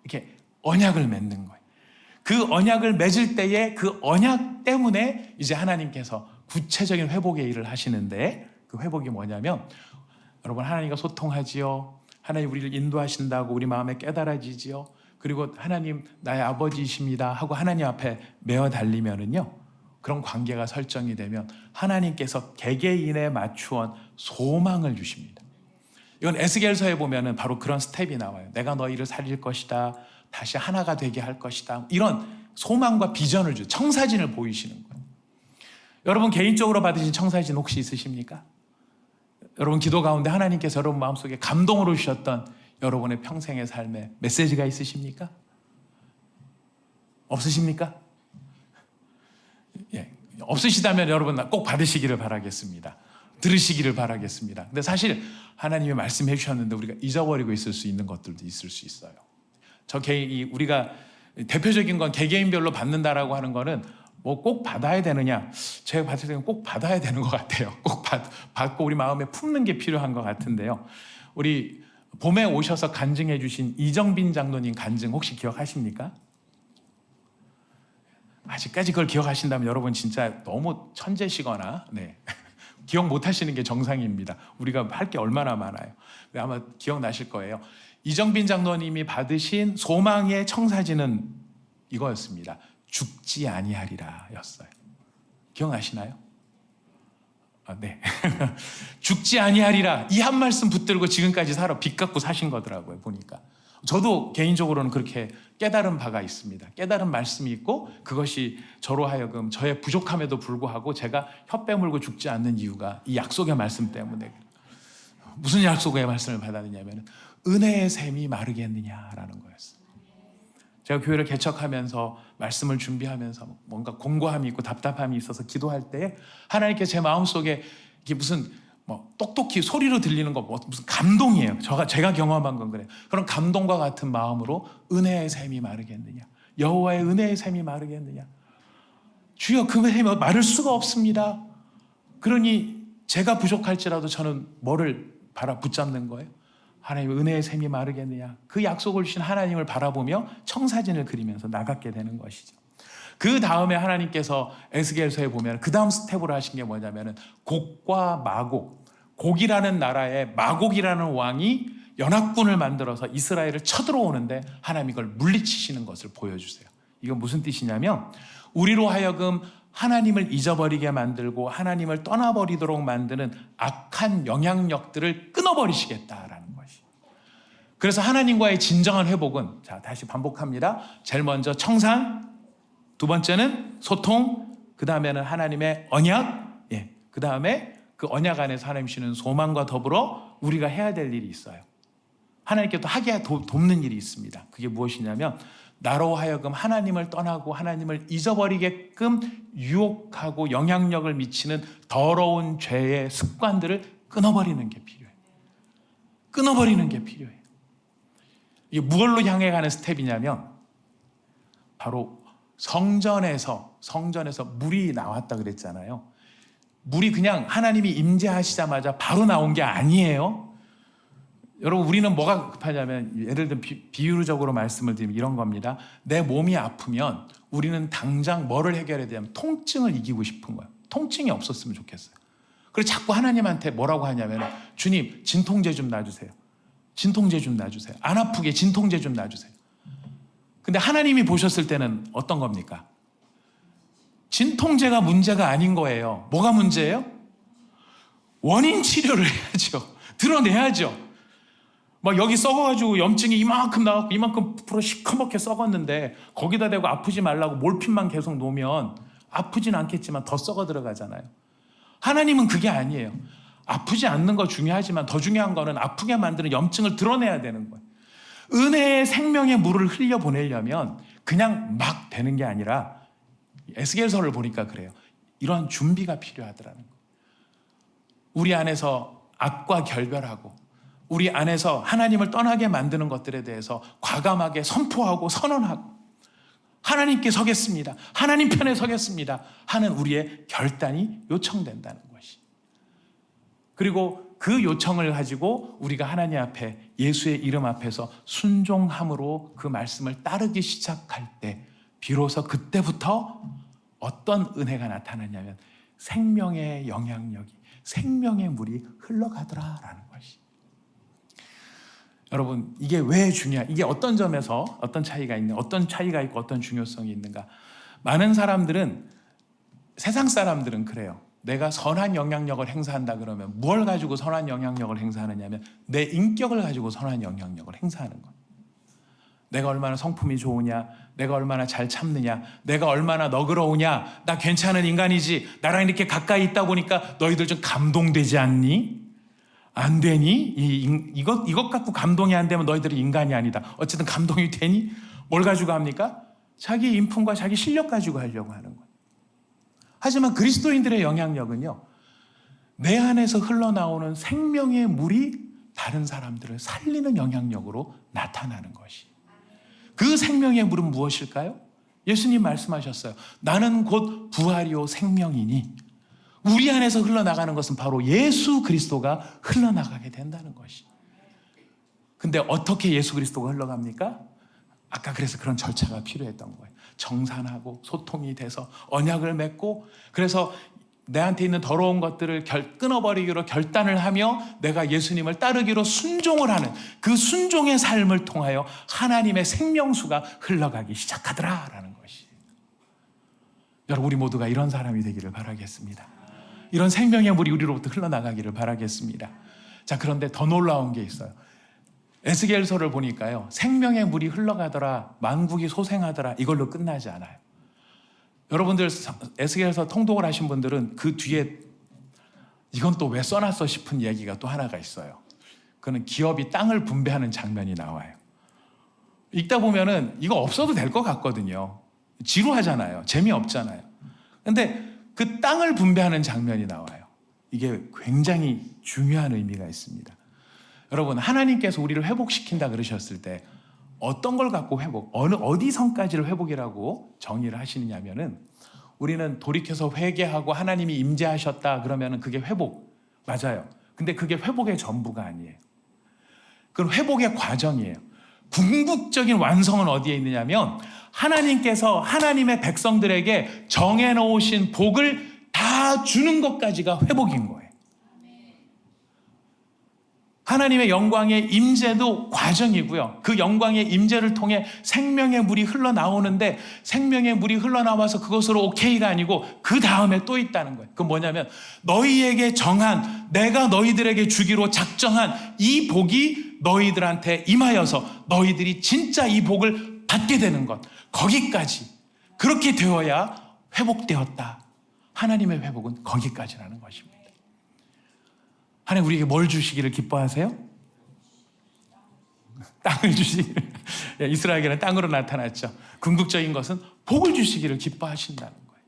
이렇게 언약을 맺는 거예요. 그 언약을 맺을 때에 그 언약 때문에 이제 하나님께서 구체적인 회복의 일을 하시는데, 그 회복이 뭐냐면, 여러분 하나님과 소통하지요. 하나님 우리를 인도하신다고 우리 마음에 깨달아지지요. 그리고 하나님 나의 아버지이십니다 하고 하나님 앞에 메어 달리면은요, 그런 관계가 설정이 되면 하나님께서 개개인에 맞추어 소망을 주십니다. 이건 에스겔서에 보면은 바로 그런 스텝이 나와요. 내가 너희를 살릴 것이다. 다시 하나가 되게 할 것이다. 이런 소망과 비전을 주, 청사진을 보이시는 거예요. 여러분 개인적으로 받으신 청사진 혹시 있으십니까? 여러분 기도 가운데 하나님께서 여러분 마음속에 감동으로 주셨던 여러분의 평생의 삶에 메시지가 있으십니까? 없으십니까? 예, 없으시다면 여러분 꼭 받으시기를 바라겠습니다. 들으시기를 바라겠습니다. 근데 사실 하나님이 말씀해 주셨는데 우리가 잊어버리고 있을 수 있는 것들도 있을 수 있어요. 우리가 대표적인 건 개개인별로 받는다라고 하는 거는 뭐 꼭 받아야 되느냐? 제가 봤을 때는 꼭 받아야 되는 것 같아요. 꼭 받고 우리 마음에 품는 게 필요한 것 같은데요. 우리 봄에 오셔서 간증해 주신 이정빈 장로님 간증 혹시 기억하십니까? 아직까지 그걸 기억하신다면 여러분 진짜 너무 천재시거나 기억 못하시는 게 정상입니다. 우리가 할 게 얼마나 많아요. 아마 기억나실 거예요. 이정빈 장로님이 받으신 소망의 청사진은 이거였습니다. 죽지 아니하리라 였어요. 기억나시나요? 네. 죽지 아니하리라 이 한 말씀 붙들고 지금까지 빚 갚고 사신 거더라고요. 보니까 저도 개인적으로는 그렇게 깨달은 바가 있습니다. 깨달은 말씀이 있고 그것이 저로 하여금 저의 부족함에도 불구하고 제가 혀 빼물고 죽지 않는 이유가 이 약속의 말씀 때문에. 무슨 약속의 말씀을 받았느냐면 은혜의 샘이 마르겠느냐라는 거였어요. 제가 교회를 개척하면서 말씀을 준비하면서 뭔가 공고함이 있고 답답함이 있어서 기도할 때 하나님께서 제 마음속에 이게 무슨 똑똑히 소리로 들리는 거 무슨 감동이에요. 제가 경험한 건 그래요. 그런 감동과 같은 마음으로 은혜의 샘이 마르겠느냐, 여호와의 은혜의 샘이 마르겠느냐. 주여 그 샘이 마를 수가 없습니다. 그러니 제가 부족할지라도 저는 뭐를 붙잡는 거예요? 하나님의 은혜의 샘이 마르겠느냐. 그 약속을 주신 하나님을 바라보며 청사진을 그리면서 나갔게 되는 것이죠. 그 다음에 하나님께서 에스겔서에 보면 그 다음 스텝으로 하신 게 뭐냐면 곡과 마곡, 곡이라는 나라에 마곡이라는 왕이 연합군을 만들어서 이스라엘을 쳐들어오는데 하나님 이걸 물리치시는 것을 보여주세요. 이건 무슨 뜻이냐면 우리로 하여금 하나님을 잊어버리게 만들고 하나님을 떠나버리도록 만드는 악한 영향력들을 끊어버리시겠다라는 것이. 그래서 하나님과의 진정한 회복은 다시 반복합니다. 제일 먼저 청산, 두 번째는 소통, 그 다음에는 하나님의 언약, 그 다음에 그 언약 안에서 하나님 주시는 소망과 더불어 우리가 해야 될 일이 있어요. 하나님께 또 하게 돕는 일이 있습니다. 그게 무엇이냐면 나로 하여금 하나님을 떠나고 하나님을 잊어버리게끔 유혹하고 영향력을 미치는 더러운 죄의 습관들을 끊어버리는 게 필요해요. 끊어버리는 게 필요해요. 이게 무엇로 향해 가는 스텝이냐면 바로 성전에서 물이 나왔다 그랬잖아요. 물이 그냥 하나님이 임재하시자마자 바로 나온 게 아니에요. 여러분 우리는 뭐가 급하냐면 예를 들면 비유적으로 말씀을 드리면 이런 겁니다. 내 몸이 아프면 우리는 당장 뭐를 해결해야 되냐면 통증을 이기고 싶은 거예요. 통증이 없었으면 좋겠어요. 그래서 자꾸 하나님한테 뭐라고 하냐면 주님 진통제 좀 놔주세요. 진통제 좀 놔주세요. 안 아프게 진통제 좀 놔주세요. 근데 하나님이 보셨을 때는 어떤 겁니까? 진통제가 문제가 아닌 거예요. 뭐가 문제예요? 원인 치료를 해야죠. 드러내야죠. 막 여기 썩어가지고 염증이 이만큼 나왔고 이만큼 부풀어 시커멓게 썩었는데 거기다 대고 아프지 말라고 몰핀만 계속 놓으면 아프진 않겠지만 더 썩어 들어가잖아요. 하나님은 그게 아니에요. 아프지 않는 거 중요하지만 더 중요한 거는 아프게 만드는 염증을 드러내야 되는 거예요. 은혜의 생명의 물을 흘려보내려면 그냥 막 되는 게 아니라 에스겔서를 보니까 그래요. 이런 준비가 필요하더라는 거예요. 우리 안에서 악과 결별하고 우리 안에서 하나님을 떠나게 만드는 것들에 대해서 과감하게 선포하고 선언하고 하나님께 서겠습니다. 하나님 편에 서겠습니다. 하는 우리의 결단이 요청된다는 것이. 그리고 그 요청을 가지고 우리가 하나님 앞에 예수의 이름 앞에서 순종함으로 그 말씀을 따르기 시작할 때 비로소 그때부터 어떤 은혜가 나타나냐면 생명의 영향력이 생명의 물이 흘러가더라라는 것이. 여러분 이게 왜 이게 어떤 점에서 어떤 차이가 있고 어떤 중요성이 있는가. 많은 사람들은 세상 사람들은 그래요. 내가 선한 영향력을 행사한다 그러면 무엇을 가지고 선한 영향력을 행사하느냐면 내 인격을 가지고 선한 영향력을 행사하는 거예요. 내가 얼마나 성품이 좋으냐, 내가 얼마나 잘 참느냐, 내가 얼마나 너그러우냐, 나 괜찮은 인간이지, 나랑 이렇게 가까이 있다 보니까 너희들 좀 감동되지 않니? 안 되니? 이것 갖고 감동이 안 되면 너희들이 인간이 아니다. 어쨌든 감동이 되니? 뭘 가지고 합니까? 자기 인품과 자기 실력 가지고 하려고 하는 거예요. 하지만 그리스도인들의 영향력은요, 내 안에서 흘러나오는 생명의 물이 다른 사람들을 살리는 영향력으로 나타나는 것이. 그 생명의 물은 무엇일까요? 예수님 말씀하셨어요. 나는 곧 부활이요 생명이니 우리 안에서 흘러나가는 것은 바로 예수 그리스도가 흘러나가게 된다는 것이. 근데 어떻게 예수 그리스도가 흘러갑니까? 아까 그래서 그런 절차가 필요했던 거예요. 정산하고 소통이 돼서 언약을 맺고, 그래서 내한테 있는 더러운 것들을 끊어버리기로 결단을 하며 내가 예수님을 따르기로 순종을 하는 그 순종의 삶을 통하여 하나님의 생명수가 흘러가기 시작하더라라는 것이. 여러분, 우리 모두가 이런 사람이 되기를 바라겠습니다. 이런 생명의 물이 우리로부터 흘러나가기를 바라겠습니다. 자, 그런데 더 놀라운 게 있어요. 에스겔서를 보니까요, 생명의 물이 흘러가더라, 만국이 소생하더라, 이걸로 끝나지 않아요. 여러분들 에스겔서 통독을 하신 분들은 그 뒤에 이건 또 왜 써놨어 싶은 얘기가 또 하나가 있어요. 그는 기업이 땅을 분배하는 장면이 나와요. 읽다 보면은 이거 없어도 될 것 같거든요. 지루하잖아요. 재미없잖아요. 근데 그 땅을 분배하는 장면이 나와요. 이게 굉장히 중요한 의미가 있습니다. 여러분, 하나님께서 우리를 회복시킨다 그러셨을 때 어떤 걸 갖고 회복, 어디 선까지를 회복이라고 정의를 하시느냐면은, 우리는 돌이켜서 회개하고 하나님이 임재하셨다 그러면은 그게 회복 맞아요. 근데 그게 회복의 전부가 아니에요. 그건 회복의 과정이에요. 궁극적인 완성은 어디에 있느냐면 하나님께서 하나님의 백성들에게 정해놓으신 복을 다 주는 것까지가 회복인 거예요. 하나님의 영광의 임재도 과정이고요. 그 영광의 임재를 통해 생명의 물이 흘러나오는데, 생명의 물이 흘러나와서 그것으로 오케이가 아니고 그 다음에 또 있다는 거예요. 그건 뭐냐면 너희에게 정한, 내가 너희들에게 주기로 작정한 이 복이 너희들한테 임하여서 너희들이 진짜 이 복을 받게 되는 것, 거기까지, 그렇게 되어야 회복되었다. 하나님의 회복은 거기까지라는 것입니다. 하나님 우리에게 뭘 주시기를 기뻐하세요? 땅을 주시기를. 이스라엘에게는 땅으로 나타났죠. 궁극적인 것은 복을 주시기를 기뻐하신다는 거예요.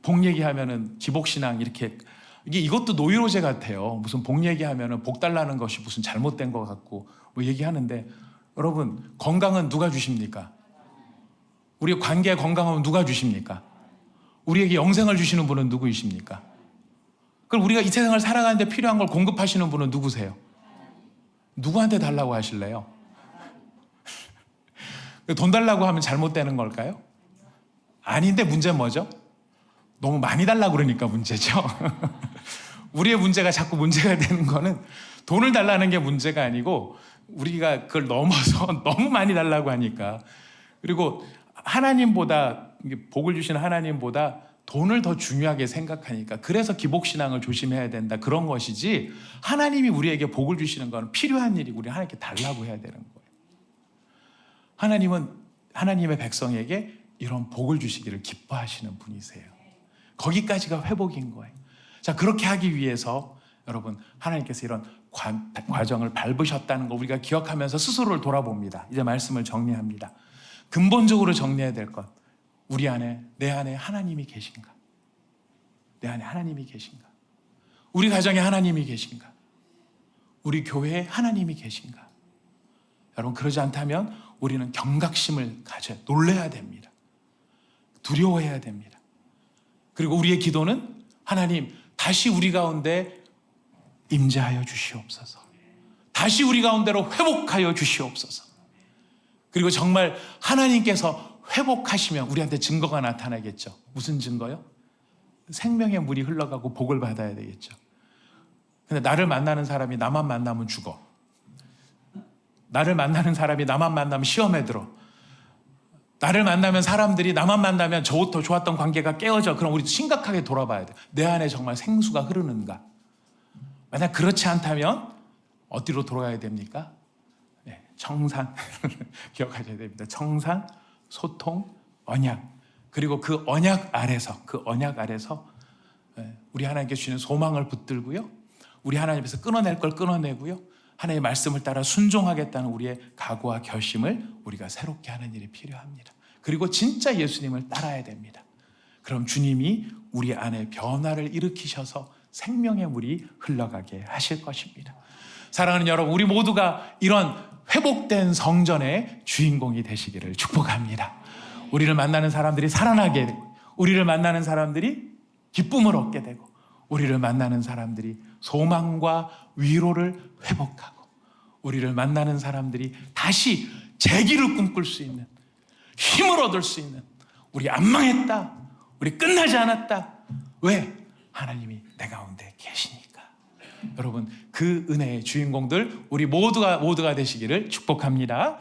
복 얘기하면은 기복신앙 이렇게, 이것도 노이로제 같아요. 무슨 복 얘기하면은 복 달라는 것이 무슨 잘못된 것 같고 뭐 얘기하는데, 여러분, 건강은 누가 주십니까? 우리 관계 건강하면 누가 주십니까? 우리에게 영생을 주시는 분은 누구이십니까? 그럼 우리가 이 세상을 살아가는데 필요한 걸 공급하시는 분은 누구세요? 누구한테 달라고 하실래요? 돈 달라고 하면 잘못되는 걸까요? 아닌데 문제는 뭐죠? 너무 많이 달라고 그러니까 문제죠. 우리의 문제가 자꾸 문제가 되는 거는 돈을 달라는 게 문제가 아니고 우리가 그걸 넘어서 너무 많이 달라고 하니까. 그리고 하나님보다, 복을 주시는 하나님보다 돈을 더 중요하게 생각하니까, 그래서 기복신앙을 조심해야 된다, 그런 것이지, 하나님이 우리에게 복을 주시는 건 필요한 일이고 우리 하나님께 달라고 해야 되는 거예요. 하나님은 하나님의 백성에게 이런 복을 주시기를 기뻐하시는 분이세요. 거기까지가 회복인 거예요. 자, 그렇게 하기 위해서 여러분, 하나님께서 이런 과정을 밟으셨다는 거 우리가 기억하면서 스스로를 돌아봅니다. 이제 말씀을 정리합니다. 근본적으로 정리해야 될 것, 우리 안에, 내 안에 하나님이 계신가? 내 안에 하나님이 계신가? 우리 가정에 하나님이 계신가? 우리 교회에 하나님이 계신가? 여러분, 그러지 않다면 우리는 경각심을 가져야, 놀라야 됩니다. 두려워해야 됩니다. 그리고 우리의 기도는, 하나님, 다시 우리 가운데 임재하여 주시옵소서. 다시 우리 가운데로 회복하여 주시옵소서. 그리고 정말 하나님께서 회복하시면 우리한테 증거가 나타나겠죠. 무슨 증거요? 생명의 물이 흘러가고 복을 받아야 되겠죠. 근데 나를 만나는 사람이 나만 만나면 죽어. 나를 만나는 사람이 나만 만나면 시험에 들어. 나를 만나면 사람들이 나만 만나면 저부터 좋았던 관계가 깨어져. 그럼 우리 심각하게 돌아봐야 돼. 내 안에 정말 생수가 흐르는가? 만약 그렇지 않다면 어디로 돌아가야 됩니까? 네, 청산. 기억하셔야 됩니다. 청산, 소통, 언약. 그리고 그 언약 아래서 우리 하나님께 주시는 소망을 붙들고요, 우리 하나님께서 끊어낼 걸 끊어내고요, 하나님의 말씀을 따라 순종하겠다는 우리의 각오와 결심을 우리가 새롭게 하는 일이 필요합니다. 그리고 진짜 예수님을 따라야 됩니다. 그럼 주님이 우리 안에 변화를 일으키셔서 생명의 물이 흘러가게 하실 것입니다. 사랑하는 여러분, 우리 모두가 이런 회복된 성전의 주인공이 되시기를 축복합니다. 우리를 만나는 사람들이 살아나게 되고, 우리를 만나는 사람들이 기쁨을 얻게 되고, 우리를 만나는 사람들이 소망과 위로를 회복하고, 우리를 만나는 사람들이 다시 재기를 꿈꿀 수 있는, 힘을 얻을 수 있는, 우리 안 망했다, 우리 끝나지 않았다. 왜? 하나님이 내 가운데 계시니까. 여러분, 그 은혜의 주인공들 우리 모두가 되시기를 축복합니다.